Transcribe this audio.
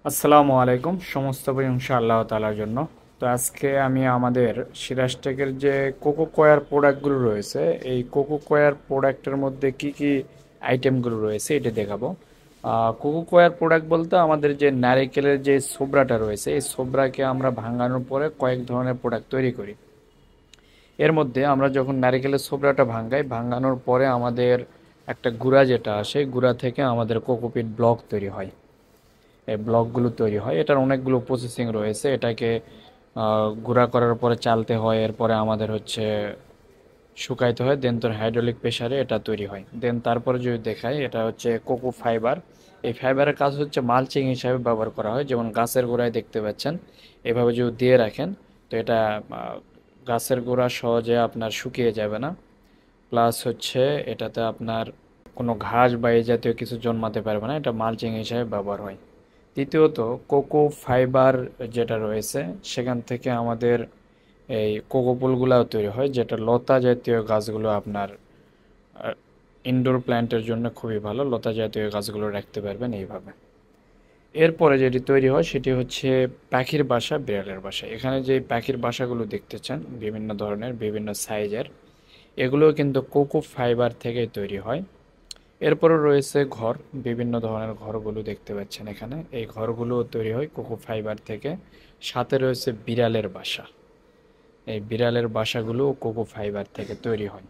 আসসালামু আলাইকুম। সমস্ত প্রশংসা আল্লাহ তাআলার জন্য। তো আজকে আমি আমাদের সিরাজটেকের যে কোকো কয়ার প্রোডাক্টগুলো রয়েছে, এই কোকো কয়ার প্রোডাক্টের মধ্যে কি কি আইটেমগুলো রয়েছে এটা দেখাবো। কোকো কয়ার প্রোডাক্ট বলতে আমাদের যে নারিকেলের যে ছোবড়াটা রয়েছে, এই ছোবড়াকে আমরা ভাঙানোর পরে কয়েক ধরনের প্রোডাক্ট তৈরি করি। এর মধ্যে আমরা যখন নারিকেলের ছোবড়াটা ভাঙাই, ভাঙানোর পরে আমাদের একটা গুঁড়া যেটা আসে, গুঁড়া থেকে আমাদের কোকোপিট ব্লক তৈরি হয়। এই ব্লকগুলো তৈরি হয়, এটার অনেকগুলো প্রসেসিং রয়েছে। এটাকে গুঁড়া করার পরে চালতে হয়, এরপরে আমাদের হচ্ছে শুকাইতে হয়, দেন তোর হাইড্রোলিক প্রেসারে এটা তৈরি হয়। দেন তারপরে যদি দেখাই, এটা হচ্ছে কোকো ফাইবার। এই ফাইবারের কাজ হচ্ছে মালচিং হিসাবে ব্যবহার করা হয়, যেমন গাছের গোড়ায় দেখতে পাচ্ছেন এভাবে যদি দিয়ে রাখেন, তো এটা গাছের গোড়া সহজে আপনার শুকিয়ে যাবে না। প্লাস হচ্ছে এটাতে আপনার কোনো ঘাস বা এই জাতীয় কিছু জন্মাতে পারবে না, এটা মালচিং হিসাবে ব্যবহার হয়। দ্বিতীয়ত, কোকো ফাইবার যেটা রয়েছে সেখান থেকে আমাদের এই কোকো ফুলগুলাও তৈরি হয়, যেটা লতা জাতীয় গাছগুলো আপনার ইনডোর প্ল্যান্টের জন্য খুবই ভালো। লতা জাতীয় গাছগুলো রাখতে পারবেন এইভাবে। এরপরে যেটি তৈরি হয় সেটি হচ্ছে পাখির বাসা, বিড়ালের বাসা। এখানে যে পাখির বাসাগুলো দেখতেছেন বিভিন্ন ধরনের বিভিন্ন সাইজের, এগুলোও কিন্তু কোকো ফাইবার থেকেই তৈরি হয়। এরপরও রয়েছে ঘর, বিভিন্ন ধরনের ঘরগুলো দেখতে পাচ্ছেন এখানে, এই ঘরগুলো তৈরি হয় কোকো ফাইবার থেকে। সাথে রয়েছে বিড়ালের বাসা, এই বিড়ালের বাসাগুলো কোকো ফাইবার থেকে তৈরি হয়।